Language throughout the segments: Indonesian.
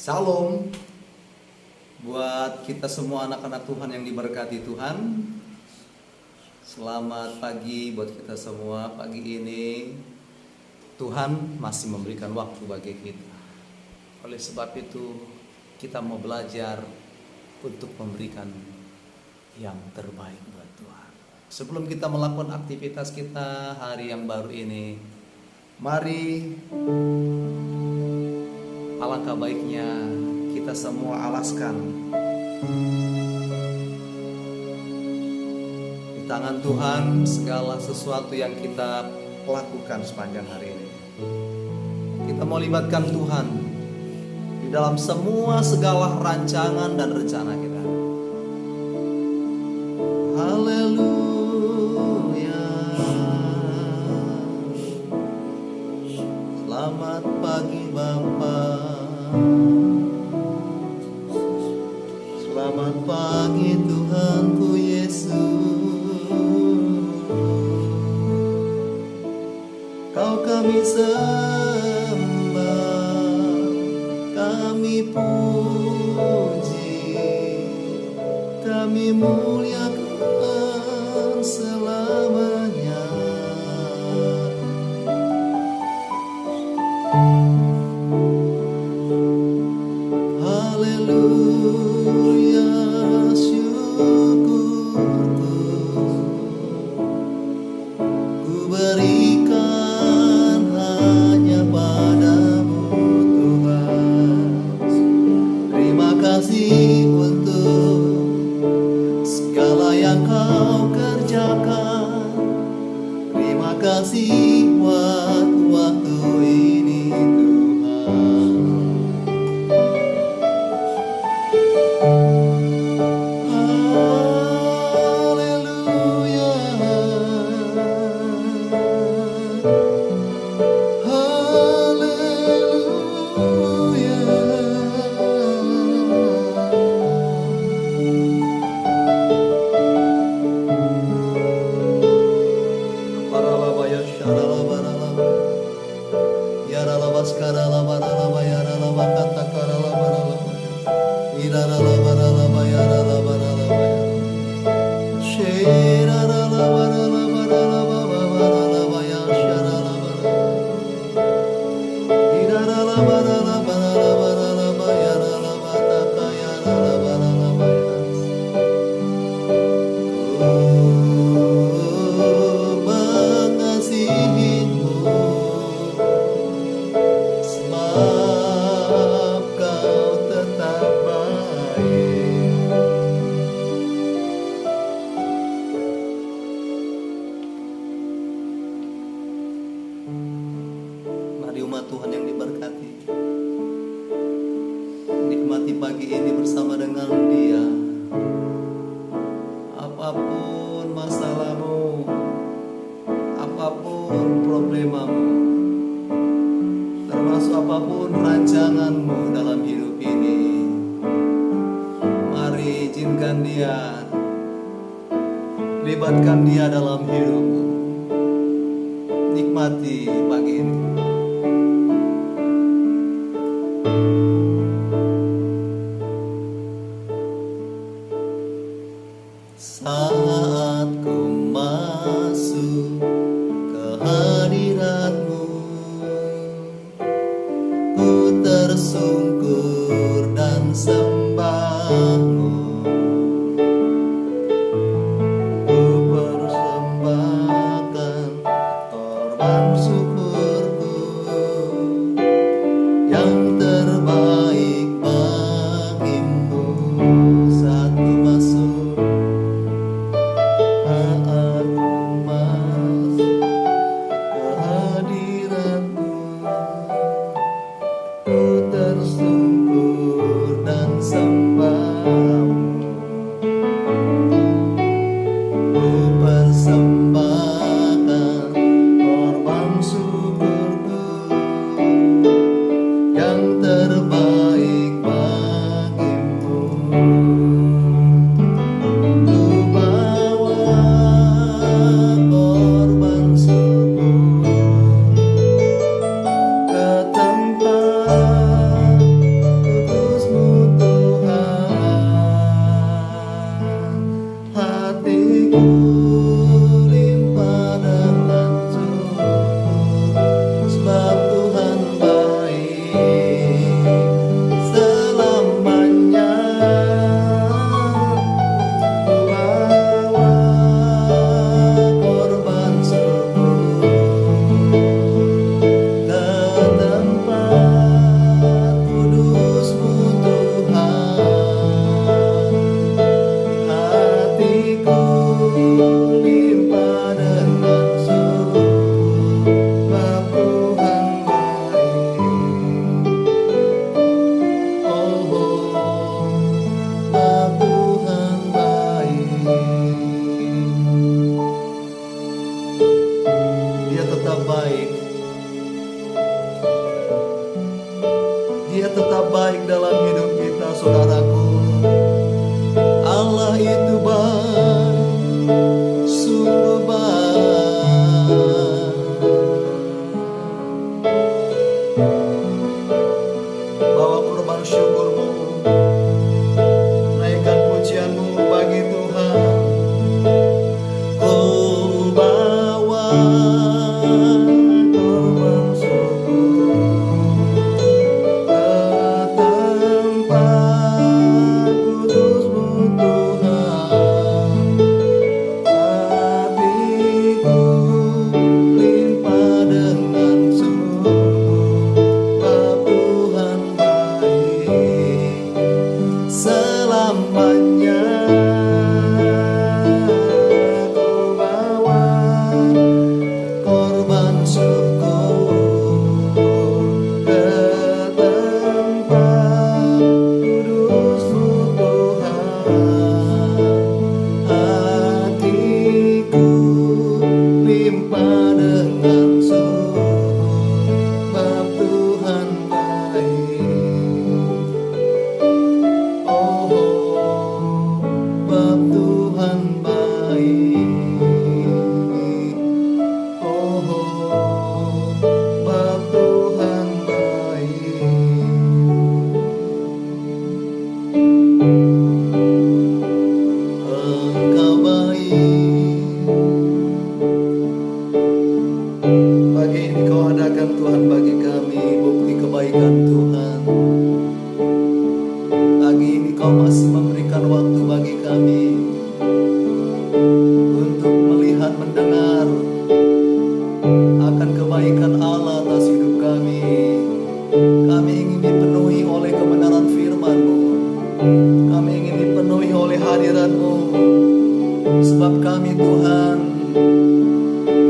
Salam buat kita semua anak-anak Tuhan yang diberkati Tuhan. Selamat pagi buat kita semua. Pagi ini Tuhan masih memberikan waktu bagi kita. Oleh sebab itu kita mau belajar untuk memberikan yang terbaik buat Tuhan. Sebelum kita melakukan aktivitas kita hari yang baru ini, mari alangkah baiknya kita semua alaskan di tangan Tuhan segala sesuatu yang kita lakukan sepanjang hari ini. Kita mau libatkan Tuhan di dalam semua segala rancangan dan rencana kita. Haleluya. Selamat pagi Bapa. Selamat pagi Tuhanku Yesus. Kau kami sembah, kami puji, kami muliakan selamanya. Haleluya, syukurku ku berikan hanya padamu Tuhan. Terima kasih untuk segala yang kau kerjakan. Terima kasih buat waktu ini Tuhan. Haleluya, haleluya. Paralabaya sharalabaralaba, yaralabaskaraalabaralaba, yaralabakatakaraalabaralaba, iraralabaralaba, yaralabaralaba, sheraralabaralabaralaba, yasharalabaralaba, iraralabaralabaralaba, yaralabataka, yaralabaralaba. Mengasihimu sebab kau tetap baik. Mari umat Tuhan yang diberkati, nikmati pagi ini bersama dengan Dia. Apapun masalahmu, apapun problemamu, termasuk apapun rancanganmu dalam hidup ini, mari izinkan Dia, libatkan Dia dalam hidupmu. Nikmati pagi ini. Saat ku masuk ke hadirat-Mu, ku tersungkur dan sembah-Mu. Ku persembahkan korban syukurku yang terbaik bagimu. Saat ku masuk, saat ku masuk ke hadirat-Mu, ku tersungkur dan sembah-Mu. Ku persembahkan korban syukurku yang terbaik bagimu. Ku bawa korban syukur ke tempat Dia tetap baik dalam hidup kita, saudaraku. Allah itu baik, sungguh baik. Bawa kurban syukurmu, naikkan pujianmu bagi Tuhan. Ku bawa kurban syukur ke tempat kudus-Mu Tuhan. Hatiku limpah dengan syukur, Bapa Tuhan baik selamanya. Ku bawa korban syukur ke tempat kudus-Mu Tuhan. Hatiku limpah dengan syukur, Bapa Tuhan baik. Oh, Bapa Tuhan baik. Oh, Bapa Tuhan baik. Engkau baik. Pagi ini Kau adakan Tuhan bagi kami bukti kebaikan Tuhan. Pagi ini Kau masih memberikan waktu bagi kami untuk melihat, mendengar akan kebaikan Allah atas hidup kami. Kami ingin dipenuhi oleh kebenaran firman-Mu. Kami ingin dipenuhi oleh hadirat-Mu. Sebab kami Tuhan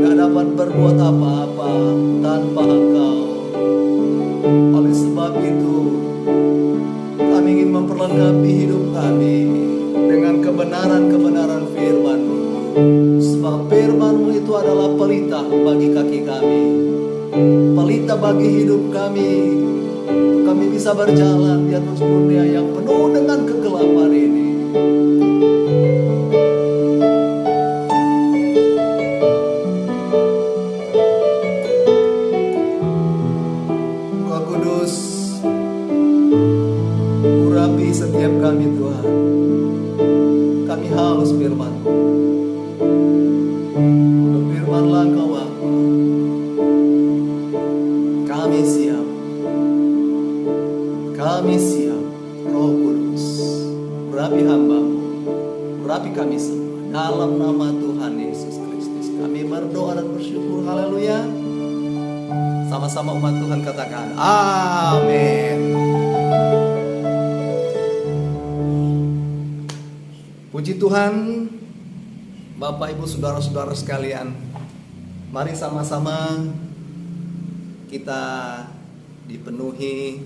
gak dapat berbuat apa-apa tanpa Engkau. Oleh sebab itu kami ingin memperlengkapi hidup kami dengan kebenaran-kebenaran firman-Mu. Sebab firman-Mu itu adalah pelita bagi kaki kami, pelita bagi hidup kami. Kami bisa berjalan di atas dunia yang penuh dengan kegelapan ini. Roh Kudus, urapi setiap kami Tuhan. Kami haus firman-Mu. Berfirmanlah Engkau Bapa. Kami siap. Kami siap. Roh Kudus, urapi hamba-Mu, urapi kami semua. Dalam nama Tuhan Yesus Kristus kami berdoa dan bersyukur. Haleluya. Sama-sama umat Tuhan katakan amin. Puji Tuhan. Bapak Ibu saudara-saudara sekalian, mari sama-sama kita dipenuhi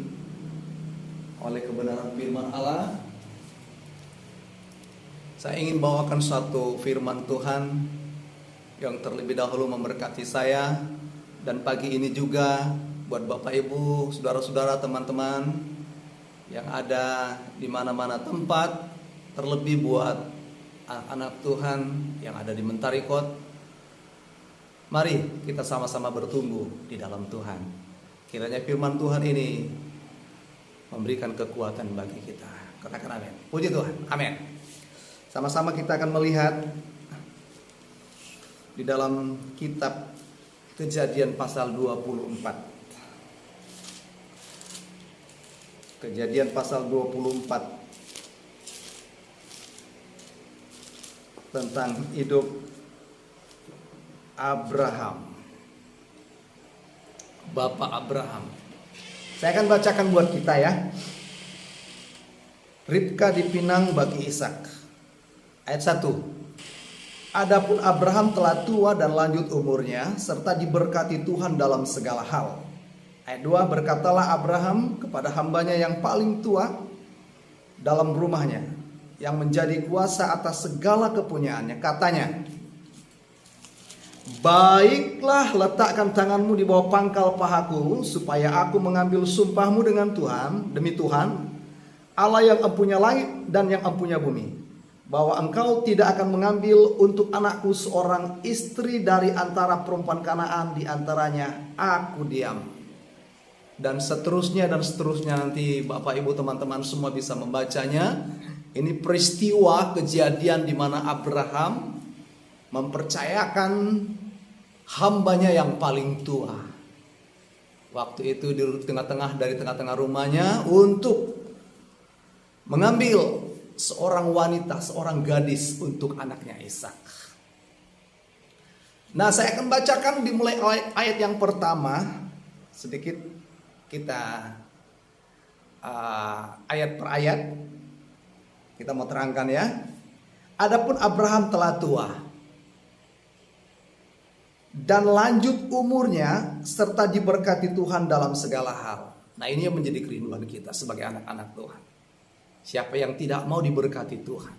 oleh kebenaran firman Allah. Saya ingin bawakan satu firman Tuhan yang terlebih dahulu memberkati saya, dan pagi ini juga buat Bapak Ibu, saudara-saudara, teman-teman yang ada di mana-mana tempat, terlebih buat anak Tuhan yang ada di Mentarikot. Mari kita sama-sama bertumbuh di dalam Tuhan. Kiranya firman Tuhan ini memberikan kekuatan bagi kita. Katakan amin. Puji Tuhan. Amin. Sama-sama kita akan melihat di dalam kitab Kejadian pasal 24. Kejadian pasal 24 tentang hidup Abraham, Bapak Abraham. Saya akan bacakan buat kita ya. Ribka dipinang bagi Ishak. Ayat 1. Adapun Abraham telah tua dan lanjut umurnya, serta diberkati Tuhan dalam segala hal. Ayat 2. Berkatalah Abraham kepada hambanya yang paling tua dalam rumahnya, yang menjadi kuasa atas segala kepunyaannya, katanya, Baiklah, letakkan tanganmu di bawah pangkal pahaku, supaya aku mengambil sumpahmu dengan Tuhan, demi Tuhan, Allah yang empunya langit dan yang empunya bumi, bahwa engkau tidak akan mengambil untuk anakku seorang istri dari antara perempuan Kanaan di antaranya aku diam. Dan seterusnya nanti Bapak Ibu teman-teman semua bisa membacanya. Ini peristiwa kejadian di mana Abraham mempercayakan hambanya yang paling tua. Waktu itu di tengah-tengah rumahnya untuk mengambil seorang wanita, seorang gadis untuk anaknya Ishak. Nah, saya akan bacakan dimulai ayat yang pertama. Sedikit kita ayat per ayat kita mau terangkan ya. Adapun Abraham telah tua dan lanjut umurnya serta diberkati Tuhan dalam segala hal. Nah, ini yang menjadi kerinduan kita sebagai anak-anak Tuhan. Siapa yang tidak mau diberkati Tuhan?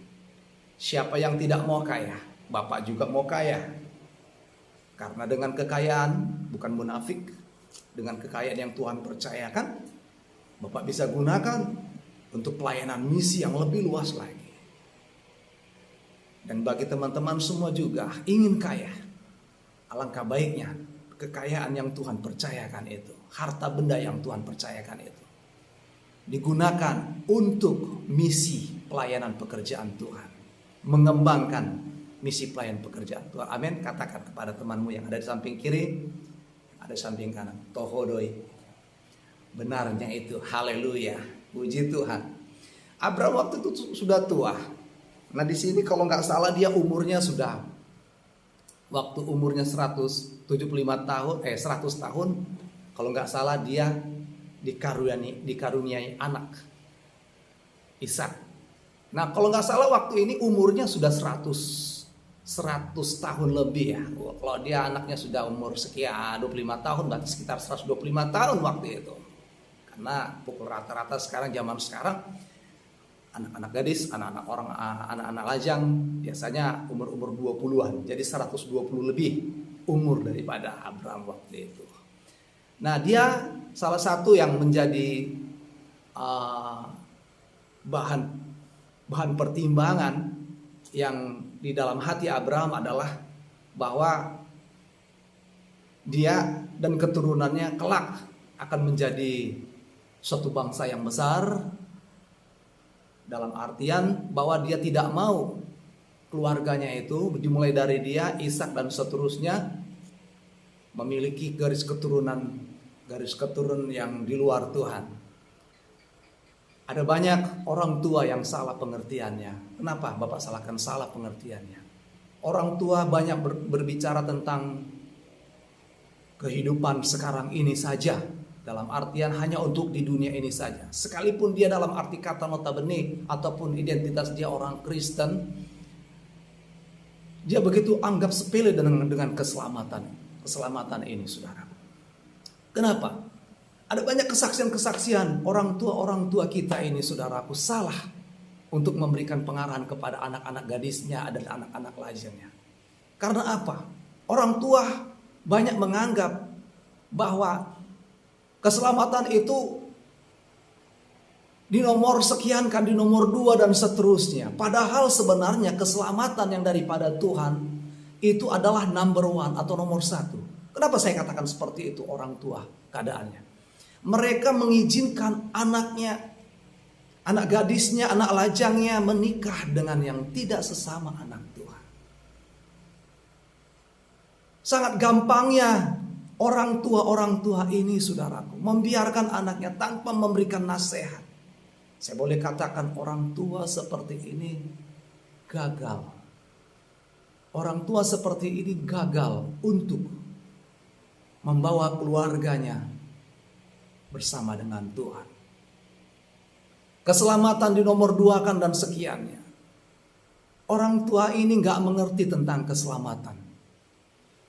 Siapa yang tidak mau kaya? Bapak juga mau kaya. Karena dengan kekayaan, bukan munafik, dengan kekayaan yang Tuhan percayakan, Bapak bisa gunakan untuk pelayanan misi yang lebih luas lagi. Dan bagi teman-teman semua juga ingin kaya, alangkah baiknya kekayaan yang Tuhan percayakan itu, harta benda yang Tuhan percayakan itu, digunakan untuk misi pelayanan pekerjaan Tuhan, mengembangkan misi pelayanan pekerjaan Tuhan. Amin. Katakan kepada temanmu yang ada di samping kiri, ada di samping kanan, tohodoi. Benarnya itu, haleluya, puji Tuhan. Abraham waktu itu sudah tua. Nah, di sini kalau nggak salah dia umurnya sudah, waktu umurnya 175 tahun, 100 tahun, kalau nggak salah dia dikaruniai anak Ishak. Nah, kalau nggak salah waktu ini umurnya sudah 100 tahun lebih ya. Kalau dia anaknya sudah umur sekian 25 tahun, berarti sekitar 125 tahun waktu itu. Karena pukul rata-rata sekarang, zaman sekarang, anak-anak gadis, anak-anak lajang biasanya umur 20-an. Jadi 120 lebih umur daripada Abraham waktu itu. Nah, dia salah satu yang menjadi bahan pertimbangan yang di dalam hati Abraham adalah bahwa dia dan keturunannya kelak akan menjadi suatu bangsa yang besar, dalam artian bahwa dia tidak mau keluarganya itu dimulai dari dia, Ishak dan seterusnya memiliki garis keturunan yang di luar Tuhan. Ada banyak orang tua yang salah pengertiannya. Kenapa Bapak salahkan salah pengertiannya? Orang tua banyak berbicara tentang kehidupan sekarang ini saja, dalam artian hanya untuk di dunia ini saja. Sekalipun dia dalam arti kata notabene ataupun identitas dia orang Kristen, dia begitu anggap sepele dengan keselamatan ini, saudara. Kenapa? Ada banyak kesaksian orang tua kita ini, saudaraku, salah untuk memberikan pengarahan kepada anak-anak gadisnya dan anak-anak lajangnya. Karena apa? Orang tua banyak menganggap bahwa keselamatan itu di nomor sekian kan, di nomor 2 dan seterusnya. Padahal sebenarnya keselamatan yang daripada Tuhan itu adalah number 1 atau nomor 1. Kenapa saya katakan seperti itu orang tua keadaannya? Mereka mengizinkan anaknya, anak gadisnya, anak lajangnya menikah dengan yang tidak sesama anak Tuhan. Sangat gampangnya orang tua ini, saudaraku, membiarkan anaknya tanpa memberikan nasihat. Saya boleh katakan orang tua seperti ini gagal. Orang tua seperti ini gagal untuk membawa keluarganya bersama dengan Tuhan. Keselamatan di nomor 2 kan dan sekiannya. Orang tua ini gak mengerti tentang keselamatan.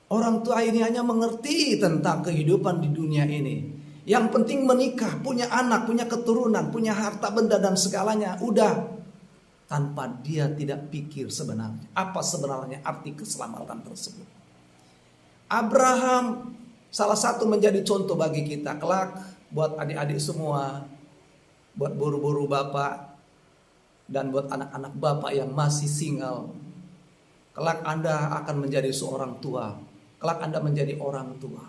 Orang tua ini hanya mengerti tentang kehidupan di dunia ini. Yang penting menikah, punya anak, punya keturunan, punya harta benda dan segalanya. Udah. Tanpa dia tidak pikir sebenarnya apa sebenarnya arti keselamatan tersebut. Abraham salah satu menjadi contoh bagi kita kelak, buat adik-adik semua, buat buru-buru bapak, dan buat anak-anak bapak yang masih single. Kelak Anda akan menjadi seorang tua. Kelak Anda menjadi orang tua.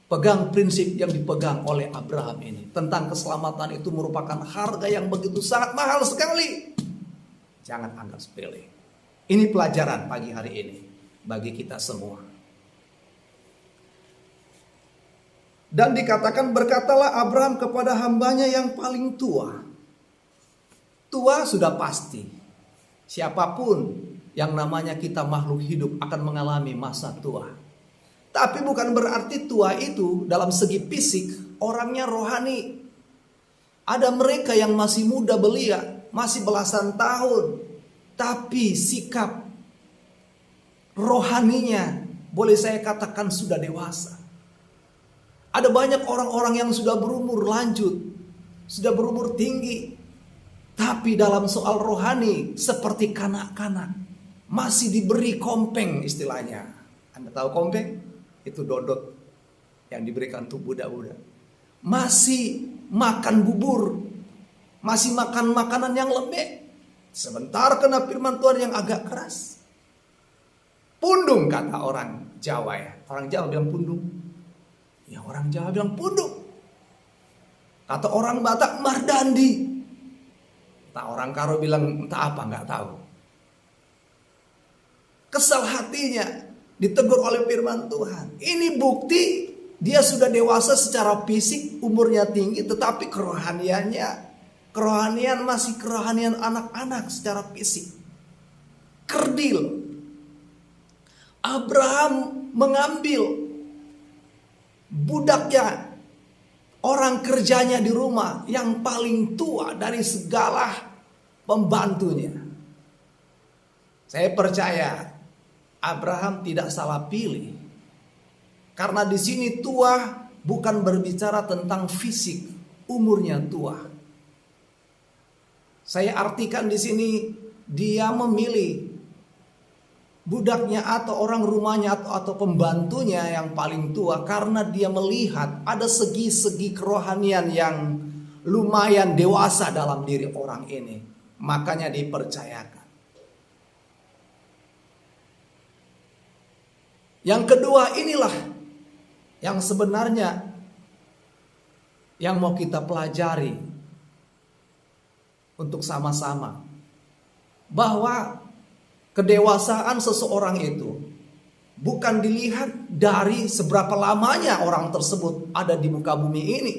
Pegang prinsip yang dipegang oleh Abraham ini. Tentang keselamatan itu merupakan harga yang begitu sangat mahal sekali. Jangan anggap sepele. Ini pelajaran pagi hari ini bagi kita semua. Dan dikatakan, berkatalah Abraham kepada hambanya yang paling tua. Tua sudah pasti. Siapapun yang namanya kita makhluk hidup akan mengalami masa tua. Tapi bukan berarti tua itu dalam segi fisik orangnya rohani. Ada mereka yang masih muda belia, masih belasan tahun, tapi sikap rohaninya boleh saya katakan sudah dewasa. Ada banyak orang-orang yang sudah berumur lanjut, sudah berumur tinggi, tapi dalam soal rohani seperti kanak-kanak, masih diberi kompeng istilahnya. Anda tahu kompeng? Itu dodot yang diberikan untuk budak-budak. Masih makan bubur, masih makan makanan yang lembek. Sebentar kena firman Tuhan yang agak keras. Pundung kata orang Jawa ya. Orang Jawa bilang pundung. Ya orang Jawa bilang pundung. Kata orang Batak mardandi. Tak orang Karo bilang entah apa nggak tahu. Kesal hatinya ditegur oleh firman Tuhan. Ini bukti dia sudah dewasa secara fisik, umurnya tinggi, tetapi kerohanian masih kerohanian anak-anak secara fisik. Kerdil. Abraham mengambil budaknya, orang kerjanya di rumah yang paling tua dari segala pembantunya. Saya percaya Abraham tidak salah pilih. Karena di sini tua bukan berbicara tentang fisik, umurnya tua. Saya artikan di sini dia memilih budaknya atau orang rumahnya atau pembantunya yang paling tua karena dia melihat ada segi-segi kerohanian yang lumayan dewasa dalam diri orang ini. Makanya dipercayakan. Yang kedua inilah yang sebenarnya yang mau kita pelajari untuk sama-sama. Bahwa kedewasaan seseorang itu bukan dilihat dari seberapa lamanya orang tersebut ada di muka bumi ini.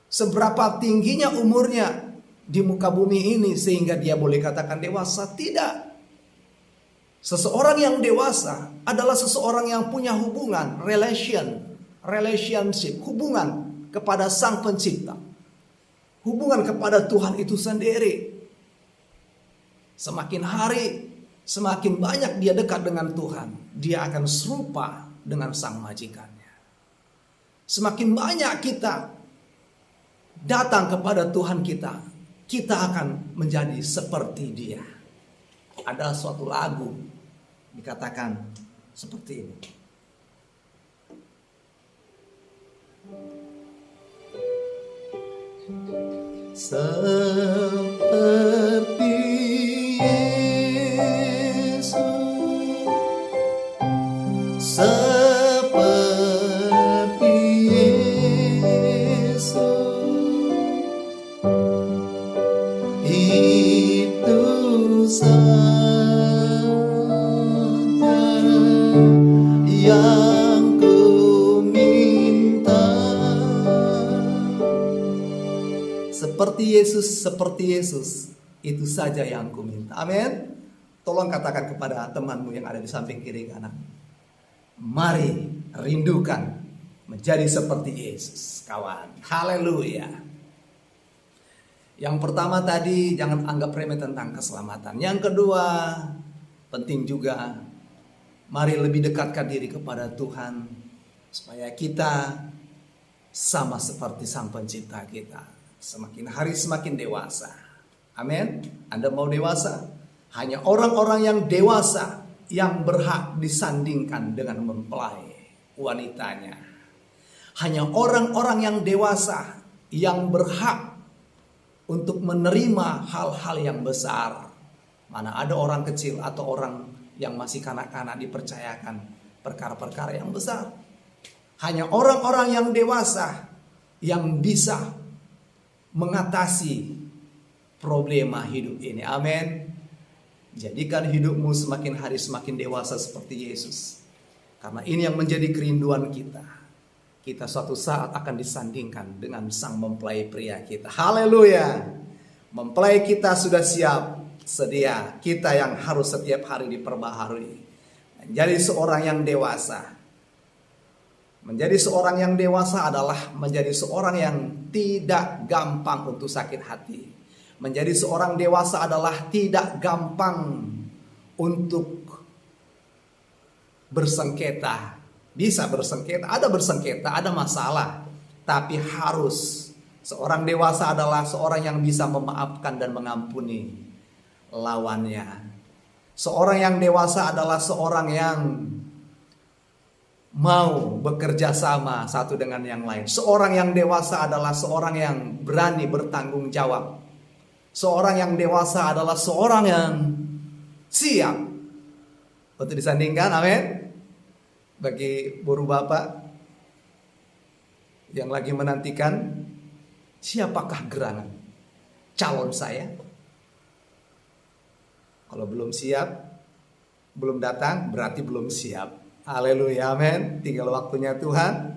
Seberapa tingginya umurnya di muka bumi ini sehingga dia boleh katakan dewasa. Tidak. Seseorang yang dewasa adalah seseorang yang punya hubungan, relationship, hubungan kepada Sang Pencipta. Hubungan kepada Tuhan itu sendiri. Semakin hari, semakin banyak dia dekat dengan Tuhan, dia akan serupa dengan Sang Majikannya. Semakin banyak kita datang kepada Tuhan kita akan menjadi seperti Dia. Ada suatu lagu dikatakan seperti ini. Seperti Yesus, seperti Yesus, itu yang ku minta. Seperti Yesus, itu saja yang ku minta. Amin. Tolong katakan kepada temanmu yang ada di samping kiri kanan. Mari rindukan menjadi seperti Yesus, kawan. Haleluya. Yang pertama tadi, jangan anggap remeh tentang keselamatan. Yang kedua, penting juga, mari lebih dekatkan diri kepada Tuhan, supaya kita sama seperti Sang Pencipta kita. Semakin hari semakin dewasa. Amin. Anda mau dewasa? Hanya orang-orang yang dewasa yang berhak disandingkan dengan mempelai wanitanya. Hanya orang-orang yang dewasa yang berhak untuk menerima hal-hal yang besar. Mana ada orang kecil atau orang yang masih kanak-kanak dipercayakan perkara-perkara yang besar. Hanya orang-orang yang dewasa yang bisa mengatasi problema hidup ini. Amin. Jadikan hidupmu semakin hari semakin dewasa seperti Yesus. Karena ini yang menjadi kerinduan kita. Kita suatu saat akan disandingkan dengan sang mempelai pria kita. Haleluya. Mempelai kita sudah siap, sedia. Kita yang harus setiap hari diperbaharui. Menjadi seorang yang dewasa. Menjadi seorang yang dewasa adalah menjadi seorang yang tidak gampang untuk sakit hati. Menjadi seorang dewasa adalah tidak gampang untuk bersengketa. Bisa bersengketa, ada masalah. Tapi harus seorang dewasa adalah seorang yang bisa memaafkan dan mengampuni lawannya. Seorang yang dewasa adalah seorang yang mau bekerja sama satu dengan yang lain. Seorang yang dewasa adalah seorang yang berani bertanggung jawab. Seorang yang dewasa adalah seorang yang siap untuk disandingkan, amin. Bagi guru bapak yang lagi menantikan, siapakah gerangan calon saya? Kalau belum siap, belum datang, berarti belum siap. Haleluya, amin. Tinggal waktunya Tuhan.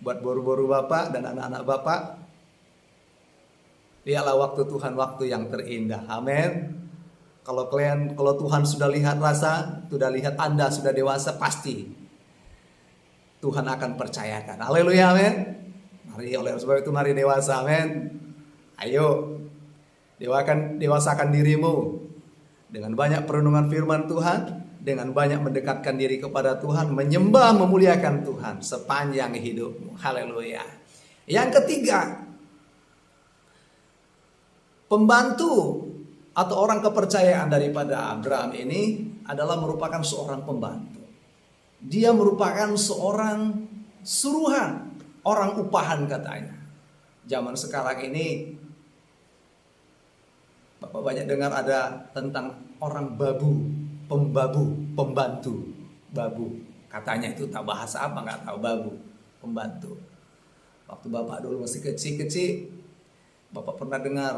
Buat boru-boru bapak dan anak-anak bapak, lihatlah waktu Tuhan, waktu yang terindah. Amin. Kalau Tuhan sudah lihat rasa, sudah lihat Anda sudah dewasa, pasti Tuhan akan percayakan. Haleluya, amin. Mari, oleh sebab itu mari dewasa, amin. Ayo, dewasakan dirimu dengan banyak perenungan firman Tuhan, dengan banyak mendekatkan diri kepada Tuhan, menyembah, memuliakan Tuhan sepanjang hidupmu. Haleluya. Yang ketiga, pembantu atau orang kepercayaan daripada Abraham ini adalah merupakan seorang pembantu. Dia merupakan seorang suruhan, orang upahan katanya. Zaman sekarang ini Bapak banyak dengar ada tentang orang babu, pembantu, babu. Katanya itu tak bahasa apa, nggak tahu, babu, pembantu. Waktu Bapak dulu masih kecil-kecil, Bapak pernah dengar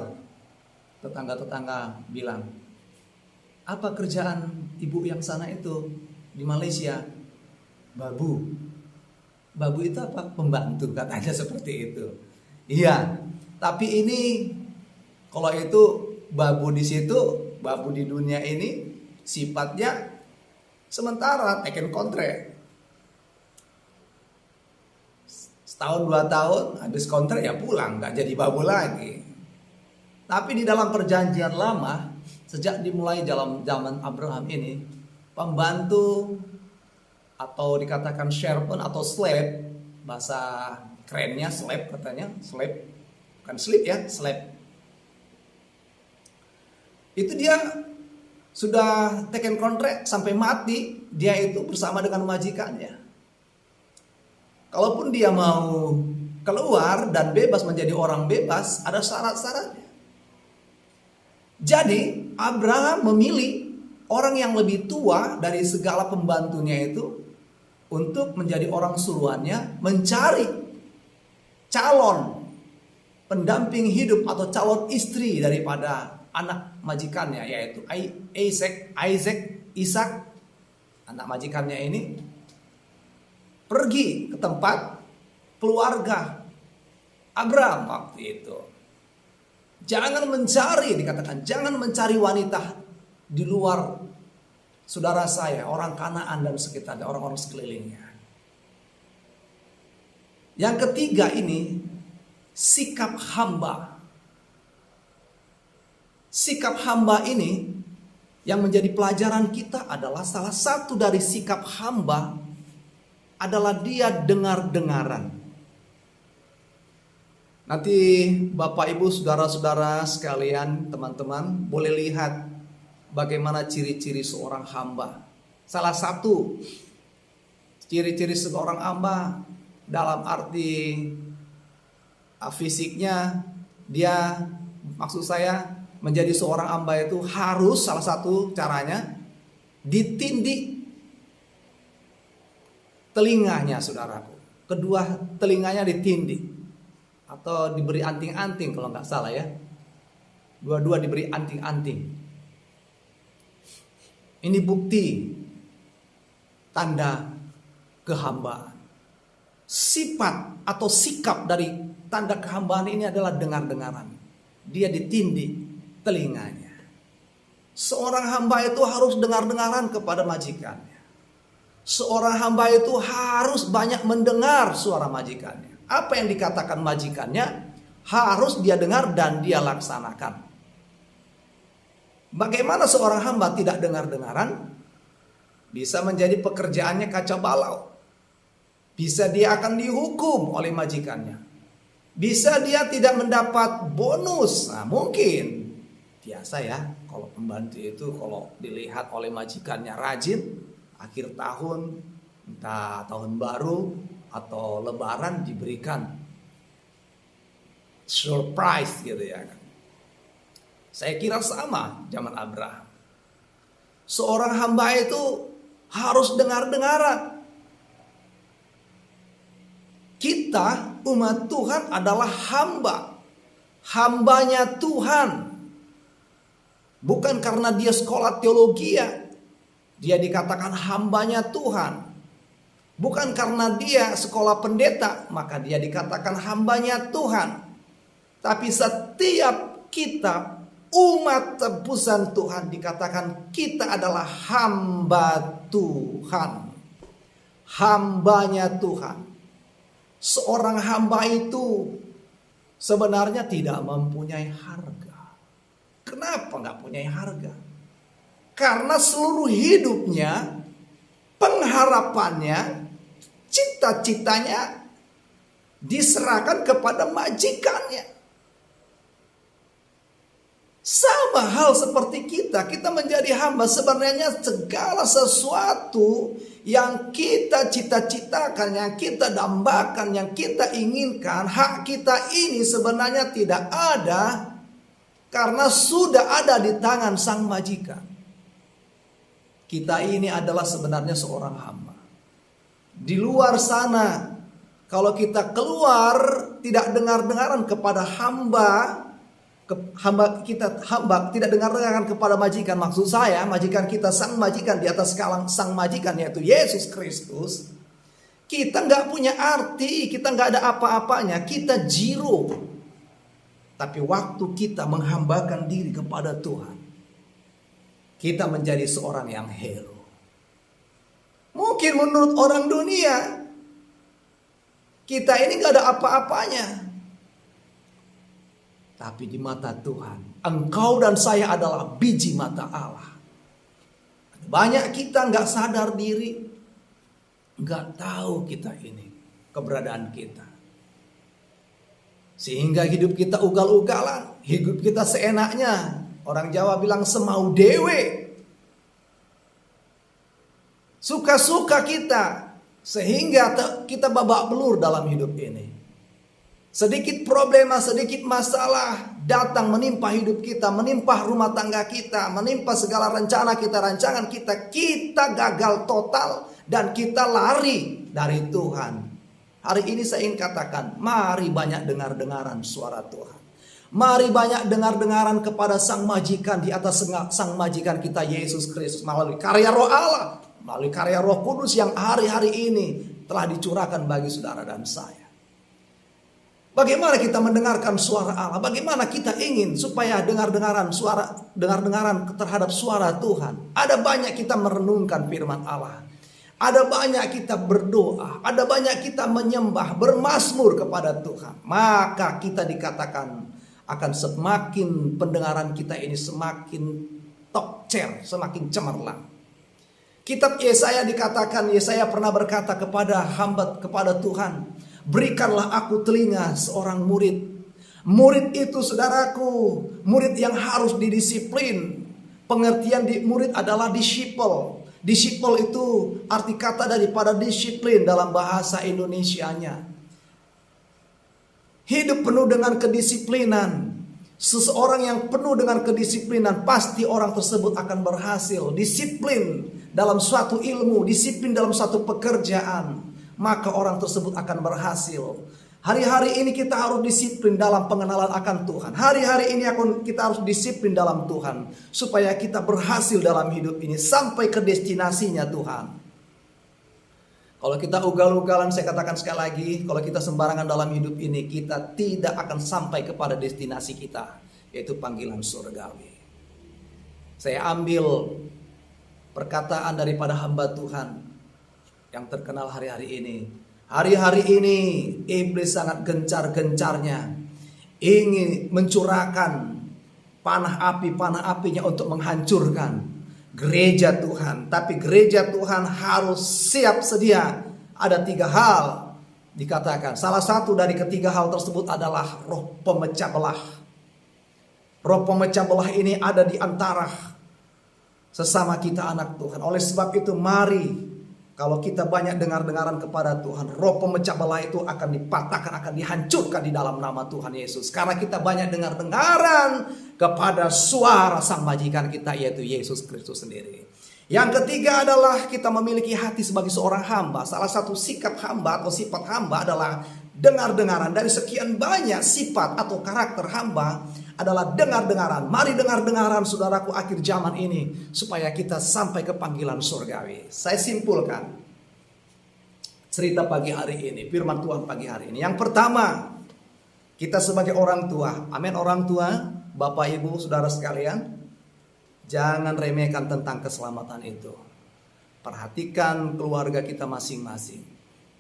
tetangga-tetangga bilang, apa kerjaan ibu yang sana itu di Malaysia? Babu. Babu itu apa? Pembantu, katanya seperti itu. Iya, tapi ini kalau itu babu di situ, babu di dunia ini sifatnya sementara, taken kontrak. Setahun 2 tahun habis kontrak ya pulang, nggak jadi babu lagi. Tapi di dalam perjanjian lama, sejak dimulai dalam zaman Abraham ini, pembantu atau dikatakan servant atau slave, bahasa kerennya slave katanya, slave bukan slip ya, slave. Itu dia sudah taken kontrak sampai mati, dia itu bersama dengan majikannya. Kalaupun dia mau keluar dan bebas menjadi orang bebas, ada syarat-syaratnya. Jadi Abraham memilih orang yang lebih tua dari segala pembantunya itu untuk menjadi orang suruhannya, mencari calon pendamping hidup atau calon istri daripada anak majikannya, yaitu Ishak, anak majikannya ini, pergi ke tempat keluarga Abraham waktu itu. Jangan mencari, dikatakan, jangan mencari wanita di luar saudara saya, orang Kanaan dan sekitarnya, orang-orang sekelilingnya. Yang ketiga ini, sikap hamba. Sikap hamba ini yang menjadi pelajaran kita adalah salah satu dari sikap hamba adalah dia dengar-dengaran. Nanti Bapak Ibu saudara-saudara sekalian, teman-teman boleh lihat bagaimana ciri-ciri seorang hamba. Salah satu ciri-ciri seorang hamba dalam arti fisiknya, dia, maksud saya, menjadi seorang hamba itu harus, salah satu caranya, ditindih telinganya, saudaraku. Kedua, telinganya ditindih atau diberi anting-anting kalau nggak salah ya. Dua-dua diberi anting-anting. Ini bukti tanda kehambaan. Sifat atau sikap dari tanda kehambaan ini adalah dengar-dengaran. Dia ditindih telinganya. Seorang hamba itu harus dengar-dengaran kepada majikannya. Seorang hamba itu harus banyak mendengar suara majikannya. Apa yang dikatakan majikannya harus dia dengar dan dia laksanakan. Bagaimana seorang hamba tidak dengar-dengaran? Bisa menjadi pekerjaannya kacau balau. Bisa dia akan dihukum oleh majikannya. Bisa dia tidak mendapat bonus. Nah, mungkin biasa ya, kalau pembantu itu kalau dilihat oleh majikannya rajin, akhir tahun, entah tahun baru atau lebaran diberikan surprise gitu ya kan. Saya kira sama zaman Abraham. Seorang hamba itu harus dengar-dengaran. Kita umat Tuhan adalah hamba. Hambanya Tuhan. Bukan karena dia sekolah teologi, dia dikatakan hambanya Tuhan. Bukan karena dia sekolah pendeta, maka dia dikatakan hambanya Tuhan. Tapi setiap kita umat tebusan Tuhan dikatakan kita adalah hamba Tuhan. Hambanya Tuhan. Seorang hamba itu sebenarnya tidak mempunyai harga. Kenapa nggak punya harga? Karena seluruh hidupnya, pengharapannya, cita-citanya diserahkan kepada majikannya. Sama hal seperti kita menjadi hamba, sebenarnya segala sesuatu yang kita cita-citakan, yang kita dambakan, yang kita inginkan, hak kita ini sebenarnya tidak ada karena sudah ada di tangan sang majikan. Kita ini adalah sebenarnya seorang hamba. Di luar sana, kalau kita keluar tidak dengar-dengaran kepada hamba tidak dengar-dengaran kepada majikan. Maksud saya majikan kita, sang majikan di atas skala sang majikan yaitu Yesus Kristus. Kita nggak punya arti, kita nggak ada apa-apanya, kita zero. Tapi waktu kita menghambakan diri kepada Tuhan, kita menjadi seorang yang hero. Mungkin menurut orang dunia kita ini nggak ada apa-apanya. Tapi di mata Tuhan, engkau dan saya adalah biji mata Allah. Banyak kita nggak sadar diri, nggak tahu kita ini, keberadaan kita. Sehingga hidup kita ugal-ugalan, hidup kita seenaknya. Orang Jawa bilang semau dewe. Suka-suka kita, sehingga kita babak belur dalam hidup ini. Sedikit problema, sedikit masalah datang menimpa hidup kita, menimpa rumah tangga kita, menimpa segala rencana kita, rancangan kita. Kita gagal total dan kita lari dari Tuhan. Hari ini saya ingin katakan, mari banyak dengar-dengaran suara Tuhan. Mari banyak dengar-dengaran kepada sang majikan di atas sang majikan kita Yesus Kristus. Melalui karya roh Allah, melalui karya roh kudus yang hari-hari ini telah dicurahkan bagi saudara dan saya. Bagaimana kita mendengarkan suara Allah? Bagaimana kita ingin supaya dengar-dengaran terhadap suara Tuhan? Ada banyak kita merenungkan firman Allah. Ada banyak kita berdoa. Ada banyak kita menyembah, bermazmur kepada Tuhan. Maka kita dikatakan akan semakin pendengaran kita ini semakin tokcer, semakin cemerlang. Kitab Yesaya dikatakan, Yesaya pernah berkata kepada Tuhan, berikanlah aku telinga seorang murid. Murid itu saudaraku, murid yang harus didisiplin. Pengertian murid adalah disciple. Disipel itu arti kata daripada disiplin dalam bahasa Indonesianya. Hidup penuh dengan kedisiplinan. Seseorang yang penuh dengan kedisiplinan, pasti orang tersebut akan berhasil. Disiplin dalam suatu ilmu, disiplin dalam suatu pekerjaan, maka orang tersebut akan berhasil. Hari-hari ini kita harus disiplin dalam pengenalan akan Tuhan. Hari-hari ini kita harus disiplin dalam Tuhan, supaya kita berhasil dalam hidup ini sampai ke destinasinya Tuhan. Kalau kita ugal-ugalan, saya katakan sekali lagi, kalau kita sembarangan dalam hidup ini, kita tidak akan sampai kepada destinasi kita, yaitu panggilan surgawi. Saya ambil perkataan daripada hamba Tuhan yang terkenal hari-hari ini. Hari-hari ini iblis sangat gencar-gencarnya ingin mencurahkan panah apinya untuk menghancurkan gereja Tuhan. Tapi gereja Tuhan harus siap sedia. Ada 3 hal dikatakan. Salah satu dari ketiga hal tersebut adalah roh pemecah belah. Roh pemecah belah ini ada di antara sesama kita anak Tuhan. Oleh sebab itu mari, kalau kita banyak dengar-dengaran kepada Tuhan, roh pemecah belah itu akan dipatahkan, akan dihancurkan di dalam nama Tuhan Yesus. Karena kita banyak dengar-dengaran kepada suara sang majikan kita, yaitu Yesus Kristus sendiri. Yang ketiga adalah kita memiliki hati sebagai seorang hamba. Salah satu sikap hamba atau sifat hamba adalah dengar-dengaran. Dari sekian banyak sifat atau karakter hamba adalah dengar-dengaran. Mari dengar-dengaran saudaraku akhir zaman ini, supaya kita sampai ke panggilan surgawi. Saya simpulkan cerita pagi hari ini, firman Tuhan pagi hari ini. Yang pertama, kita sebagai orang tua, amin, orang tua, Bapak Ibu saudara sekalian, jangan remehkan tentang keselamatan itu. Perhatikan keluarga kita masing-masing.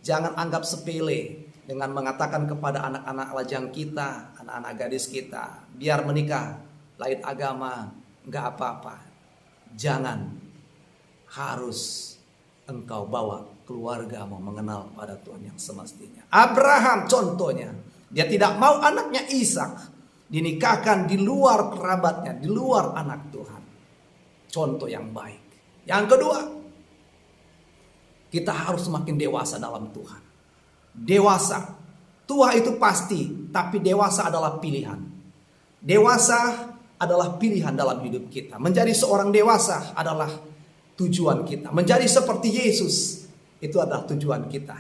Jangan anggap sepele dengan mengatakan kepada anak-anak lajang kita, anak-anak gadis kita, biar menikah, lain agama, enggak apa-apa. Jangan, harus engkau bawa keluargamu mengenal pada Tuhan yang semestinya. Abraham contohnya, dia tidak mau anaknya Ishak dinikahkan di luar kerabatnya, di luar anak Tuhan. Contoh yang baik. Yang kedua, kita harus semakin dewasa dalam Tuhan. Dewasa, tua itu pasti, tapi dewasa adalah pilihan. Dewasa adalah pilihan dalam hidup kita. Menjadi seorang dewasa adalah tujuan kita. Menjadi seperti Yesus itu adalah tujuan kita.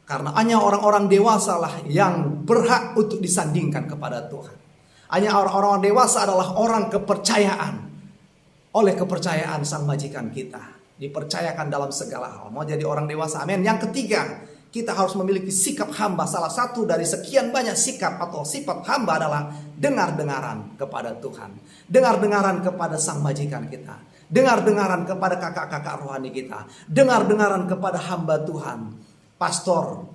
Karena hanya orang-orang dewasa lah yang berhak untuk disandingkan kepada Tuhan. Hanya orang-orang dewasa adalah orang kepercayaan. Oleh kepercayaan sang majikan kita, dipercayakan dalam segala hal. Mau jadi orang dewasa, amin. Yang ketiga, kita harus memiliki sikap hamba. Salah satu dari sekian banyak sikap atau sifat hamba adalah dengar-dengaran kepada Tuhan. Dengar-dengaran kepada sang majikan kita. Dengar-dengaran kepada kakak-kakak rohani kita. Dengar-dengaran kepada hamba Tuhan, pastor,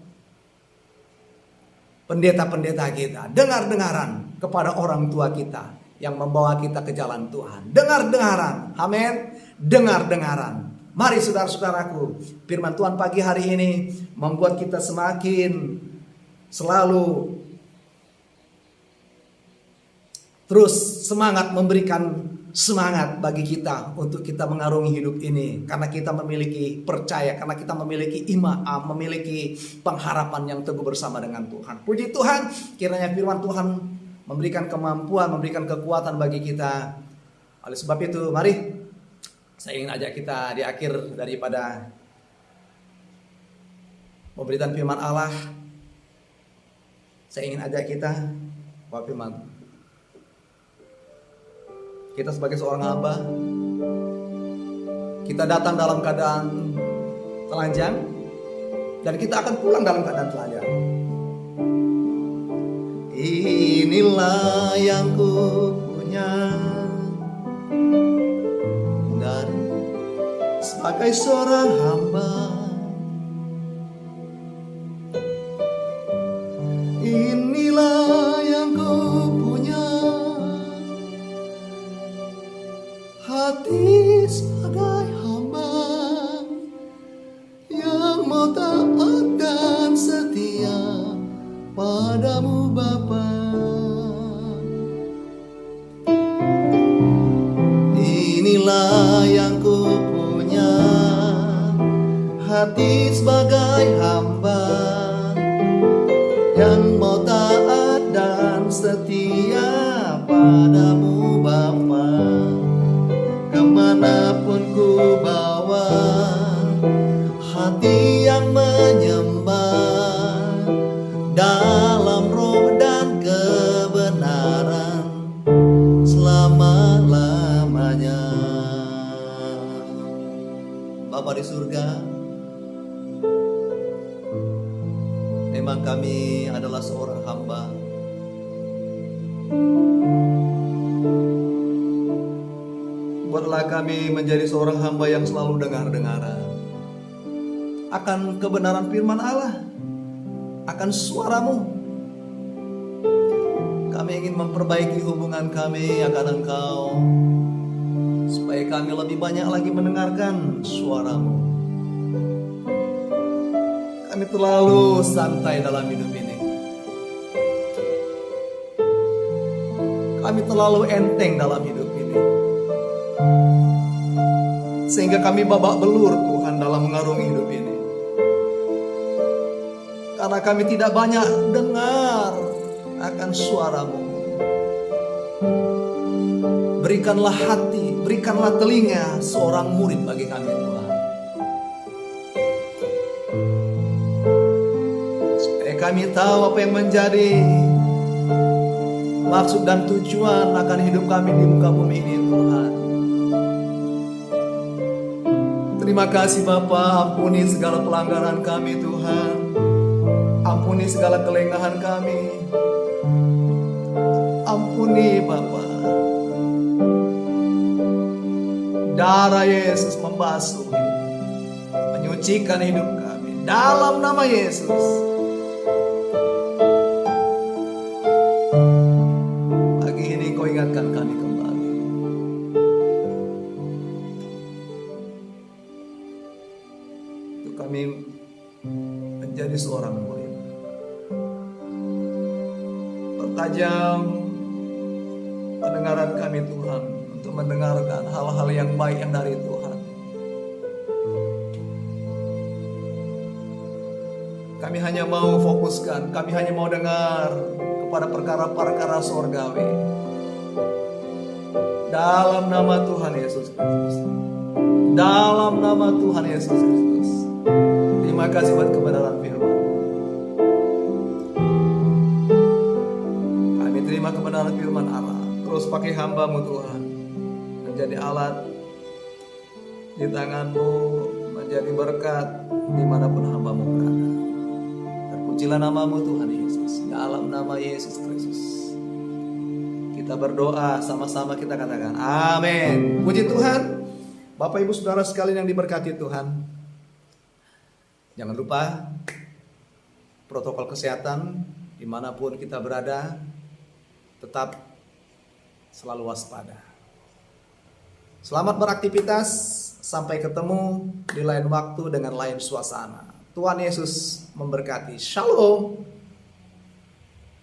pendeta-pendeta kita. Dengar-dengaran kepada orang tua kita yang membawa kita ke jalan Tuhan. Dengar-dengaran, amin. Dengar-dengaran. Mari saudara-saudaraku, firman Tuhan pagi hari ini membuat kita semakin selalu terus semangat, memberikan semangat bagi kita untuk kita mengarungi hidup ini. Karena kita memiliki percaya, karena kita memiliki iman, memiliki pengharapan yang teguh bersama dengan Tuhan. Puji Tuhan, kiranya firman Tuhan memberikan kemampuan, memberikan kekuatan bagi kita. Oleh sebab itu, mari saya ingin ajak kita di akhir daripada pemberitaan firman Allah. Saya ingin ajak kita, Bapak firman, kita sebagai seorang hamba, kita datang dalam keadaan telanjang dan kita akan pulang dalam keadaan telanjang. Inilah yang ku punya dan sebagai seorang hamba, inilah yang ku punya, hati sebagai hamba yang mau taat dan setia padamu Bapa. Inilah yang ku punya, hati sebagai hamba yang mau taat dan setia padamu Bapa. Kemanapun ku bawa hati yang menyembah dalam roh dan kebenaran selama-lamanya. Bapa di surga, memang kami adalah seorang hamba. Buatlah kami menjadi seorang hamba yang selalu dengar-dengaran akan kebenaran firman Allah, akan suaramu. Kami ingin memperbaiki hubungan kami akan Engkau, supaya kami lebih banyak lagi mendengarkan suaramu. Kami terlalu santai dalam hidup ini. Kami terlalu enteng dalam hidup ini, sehingga kami babak belur Tuhan dalam mengarungi hidup ini. Karena kami tidak banyak dengar akan suaramu. Berikanlah hati, berikanlah telinga seorang murid bagi kami Tuhan, supaya kami tahu apa yang menjadi maksud dan tujuan akan hidup kami di muka bumi ini Tuhan. Terima kasih Bapa, ampuni segala pelanggaran kami Tuhan. Ampuni segala kelengahan kami. Ampuni Bapa. Darah Yesus membasuh, menyucikan hidup kami. Dalam nama Yesus. Pagi ini Kau ingatkan kami kembali. Untuk kami menjadi seorang murid. Pertajam pendengaran kami Tuhan, untuk mendengarkan hal-hal yang baik yang dari Tuhan. Kami hanya mau fokuskan, kami hanya mau dengar kepada perkara-perkara sorgawi. Dalam nama Tuhan Yesus Kristus. Dalam nama Tuhan Yesus Kristus. Terima kasih buat kebenaran firman. Kami terima kebenaran firman Allah. Terus pakai hamba-Mu Tuhan, menjadi alat di tangan-Mu, menjadi berkat dimanapun hamba-Mu berada. Terpujilah nama-Mu Tuhan Yesus. Dalam nama Yesus Kristus kita berdoa, sama-sama kita katakan amin. Puji Tuhan. Bapak Ibu Saudara sekalian yang diberkati Tuhan, jangan lupa protokol kesehatan dimanapun kita berada, tetap selalu waspada. Selamat beraktivitas, sampai ketemu di lain waktu dengan lain suasana. Tuhan Yesus memberkati. Shalom.